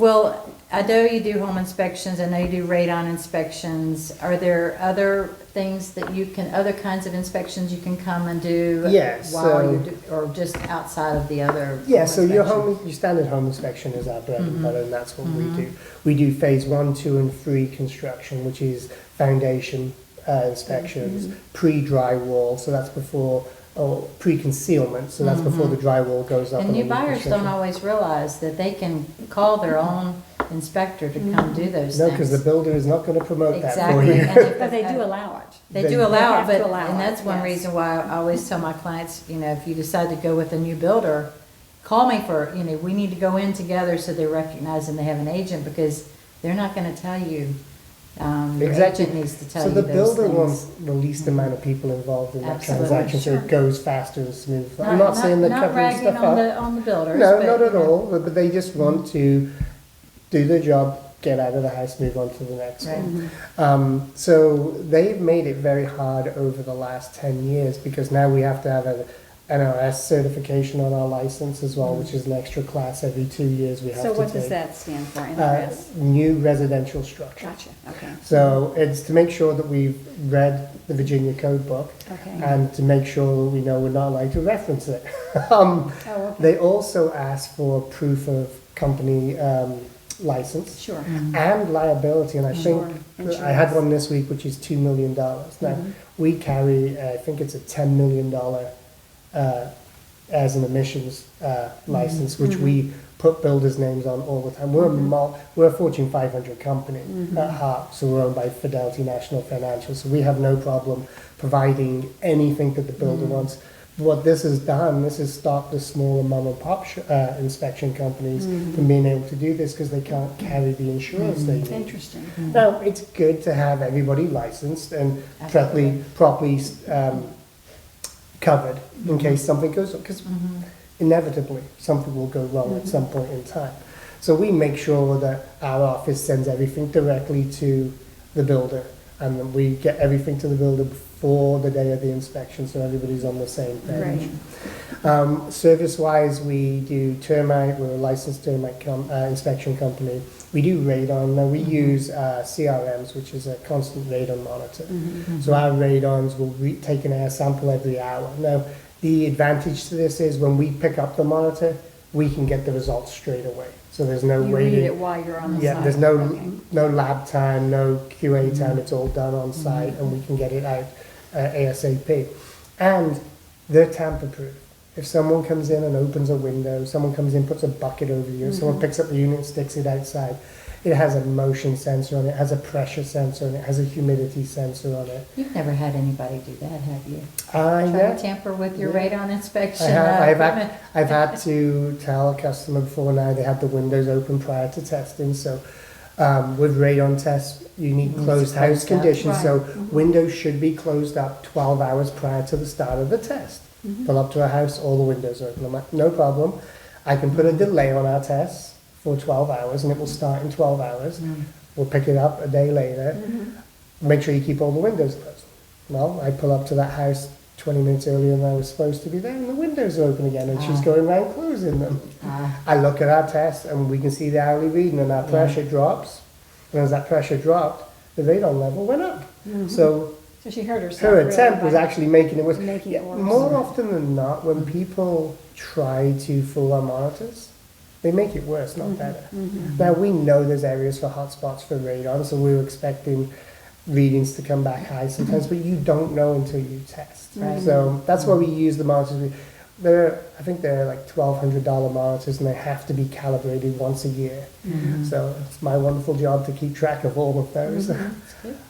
Well, I know you do home inspections, I know you do radon inspections. Are there other things that you can, other kinds of inspections you can come and do? Yes, While you do, or just outside of the other? Yeah, so your inspections? your standard home inspection is our bread and Mhm. butter, and that's what we Mhm. do. We do phase 1, 2, and 3 construction, which is foundation inspections, pre-drywall, so that's before, or pre-concealment, so that's before the drywall goes up. And on new the buyers construction. don't always realize that they can call their own inspector to come do those No, things. because the builder is not going to promote that for Exactly. you. And if But they do allow it. They They do allow have it, to but, allow and it, that's one yes. reason why I always tell my clients, if you decide to go with a new builder, call me for, we need to go in together so they recognize and they have an agent, because they're not gonna tell you. Your Exactly. agent needs to tell So you the those builder things. wants the least amount of people involved in that Absolutely. transaction, so Sure. it goes faster and smoother. I'm not saying they're Not covering ragging stuff on up. on the builders. No, but, not at all, but they just want to do their job, get out of the house, move on to the next Right. one. So they've made it very hard over the last 10 years, because now we have to have an NRS certification on our license as well, which is an extra class every 2 years we have to So take. what does that stand for, NRS? New residential structure. Gotcha, okay. So it's to make sure that we've read the Virginia Code book, Okay. and to make sure that we know we're not allowed to reference it. Oh, okay. They also ask for proof of company license Sure. and liability, and I Sure. think I had Insurance. one this week, which is $2 million. Now, we carry, I think it's a $10 million as an emissions license, which we put builders' names on all the time. We're a Fortune 500 company at heart, so we're owned by Fidelity National Financial, so we have no problem providing anything that the builder wants. What this has done, this has stopped the smaller mom and pop inspection companies from being able to do this, because they can't carry the insurance they need. Interesting. Now, it's good to have everybody licensed and Absolutely. properly covered in case something goes wrong, because inevitably something will go wrong at some point in time. So we make sure that our office sends everything directly to the builder, and then we get everything to the builder before the day of the inspection, so everybody's on the same page. Service-wise, we do termite. We're a licensed termite inspection company. We do radon. Now, we use CRMs, which is a constant radon monitor. So our radons will take an air sample every hour. Now, the advantage to this is when we pick up the monitor, we can get the results straight away. So there's no You waiting. read it while you're on the site? Yeah, there's no lab time, no QA time. It's all done on site, and we can get it out ASAP. And they're tamper-proof. If someone comes in and opens a window, someone comes in, puts a bucket over you, someone picks up the unit and sticks it outside, it has a motion sensor on it, it has a pressure sensor on it, it has a humidity sensor on it. You've never had anybody do that, have you? I Try know. to tamper with your Yeah. radon inspection I have. equipment? I've had to tell a customer before now they had the windows open prior to testing. So with radon tests, you need Needs closed to house close up. conditions. Right. So windows should be closed up 12 hours prior to the start of the test. Pull up to a house, all the windows are open. I'm like, no problem. I can put a delay on our tests for 12 hours, and it will start in 12 hours. We'll pick it up a day later. Make sure you keep all the windows closed. Well, I pull up to that house 20 minutes earlier than I was supposed to be there, and the windows are open again, and she's going around closing them. I look at our test, and we can see the hourly reading, and our pressure drops. And as that pressure dropped, the radon level went up. So So she hurt herself. her really attempt was by actually making it worse. making it worse. More often than not, when people try to fool our monitors, they make it worse, not better. Now, we know there's areas for hotspots for radon, so we were expecting readings to come back high sometimes, but you don't know until you test. Right. So that's why we use the monitors. I think they're like $1,200 monitors, and they have to be calibrated once a year. So it's my wonderful job to keep track of all of those.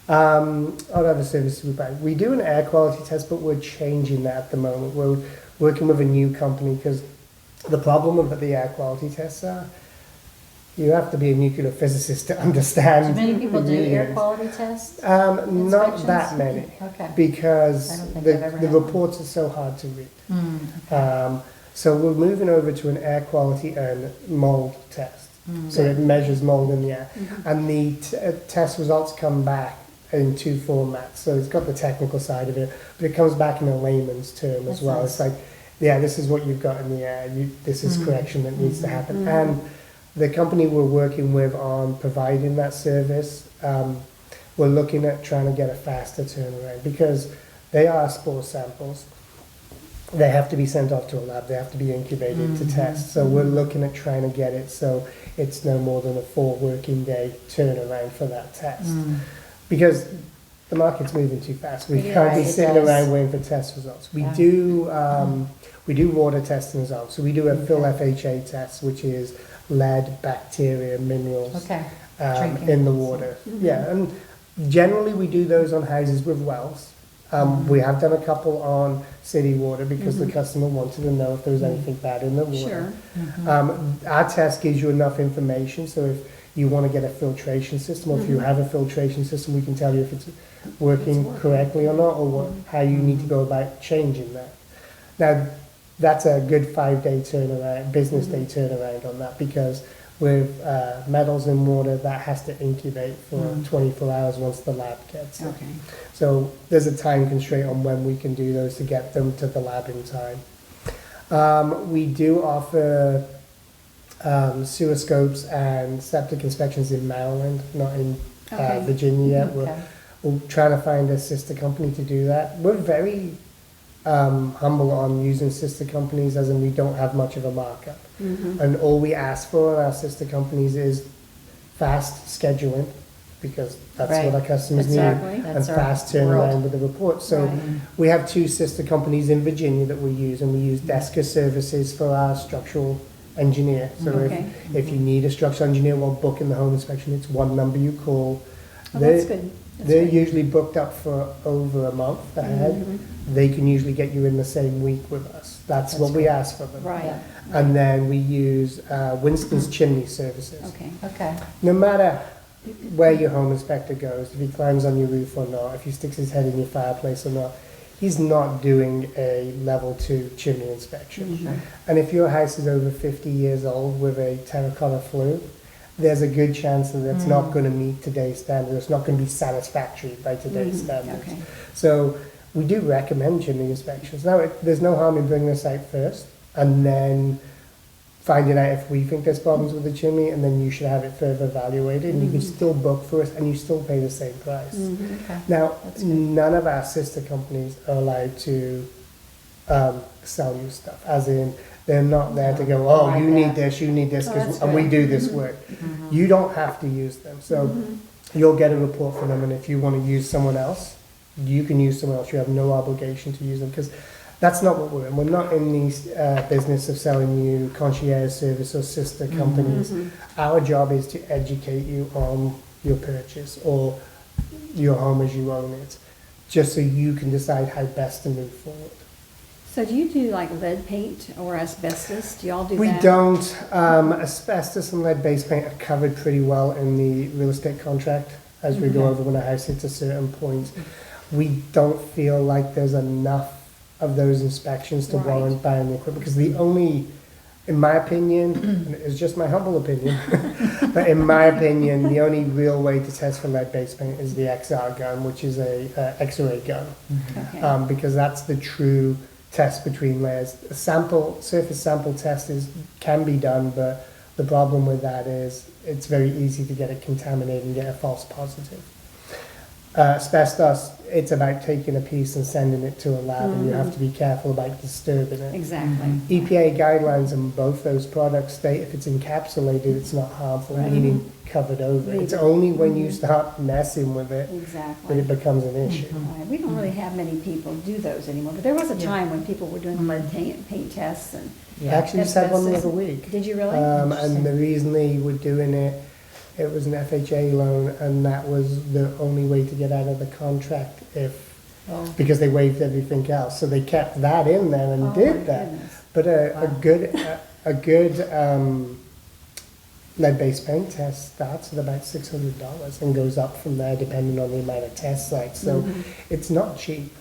What other services we buy? We do an air quality test, but we're changing that at the moment. We're working with a new company, because the problem with the air quality tests are you have to be a nuclear physicist to understand. Do many people do air readings. quality tests? Not Inspections? that many, Okay. I because don't think the, I've ever the had one. reports are so hard to read. So we're moving over to an air quality and mold test. So it measures mold in the air. And the test results come back in two formats. So it's got the technical side of it, but it comes back in a layman's term as That's well. nice. It's like, yeah, this is what you've got in the air. This is correction that needs to happen. And the company we're working with on providing that service, we're looking at trying to get a faster turnaround because they are spore samples. They have to be sent off to a lab. They have to be incubated to test. So we're looking at trying to get it so it's no more than a 4 working day turnaround for that test. Because the market's moving too fast. We can't be It sitting does. around waiting for test results. We Yeah. do water testing as well. So we do a full FHA test, which is lead, bacteria, minerals Okay. in the water. Yeah, and generally we do those on houses with wells. We have done a couple on city water because the customer wanted to know if there was anything bad in the water. Sure. Our test gives you enough information, so if you want to get a filtration system, or if you have a filtration system, we can tell you if it's working correctly or not, or how you need to go about changing that. Now, that's a good 5-day turnaround, business day turnaround on that, because with metals in water, that has to incubate for 24 hours once the lab gets it. Okay. So there's a time constraint on when we can do those to get them to the lab in time. We do offer sewer scopes and septic inspections in Maryland, not in Okay. Virginia yet. Okay. We're trying to find a sister company to do that. We're very humble on using sister companies, as in we don't have much of a markup. And all we ask for in our sister companies is fast scheduling, because that's Right. what our customers Exactly. need, and That's our fast world. turnaround with the report. So Right. we have 2 sister companies in Virginia that we use, and we use Desker Services for our structural engineer. So Okay. if you need a structural engineer while booking the home inspection, it's one number you call. Oh, that's good. That's They're good. usually booked up for over a month ahead. They can usually get you in the same week with us. That's what we ask for them. Right. And then we use Winston's Chimney Services. Okay. Okay. No matter where your home inspector goes, if he climbs on your roof or not, if he sticks his head in your fireplace or not, he's not doing a level 2 chimney inspection. And if your house is over 50 years old with a terracotta flue, there's a good chance that it's not going to meet today's standard. It's not going to be satisfactory by today's standards. Okay. So we do recommend chimney inspections. Now, there's no harm in bringing this out first and then finding out if we think there's problems with the chimney, and then you should have it further evaluated, and you can still book for us, and you still pay the same price. Okay. Now, That's good. none of our sister companies are allowed to sell you stuff, as in they're not there to go, oh, Right you there. need this, you need this, Oh, that's and we good. do this work. You don't have to use them. So you'll get a report from them, and if you want to use someone else, you can use someone else. You have no obligation to use them, because that's not what we're in. We're not in the business of selling you concierge service or sister companies. Our job is to educate you on your purchase or your home as you own it, just so you can decide how best to move forward. So do you do like lead paint or asbestos? Do y'all do that? We don't. Asbestos and lead-based paint are covered pretty well in the real estate contract as we go over when a house hits a certain point. We don't feel like there's enough of those inspections to Right. warrant buying the equipment, because the only, in my opinion, and it's just my humble opinion, but in my opinion, the only real way to test for lead-based paint is the XR gun, which is a X-ray gun, Okay. because that's the true test between layers. A surface sample test can be done, but the problem with that is it's very easy to get it contaminated and get a false positive. Asbestos, it's about taking a piece and sending it to a lab, and you have to be careful about disturbing it. Exactly. EPA guidelines on both those products state if it's encapsulated, it's not harmful, meaning covered over. It's only when you start messing with it that Exactly. it becomes an issue. Right. We don't really have many people do those anymore, but there was a time when people were doing lead paint tests and. Yeah. Actually, just had one the Asbestos. other week. Did you really? And the reason they were doing it, it was an FHA loan, and that was the only way to get out of the contract because they waived everything else. So they kept that in there and Oh, did my that. goodness. But a good lead-based paint test starts at about $600 and goes up from there depending on the amount of test sites. So it's not cheap.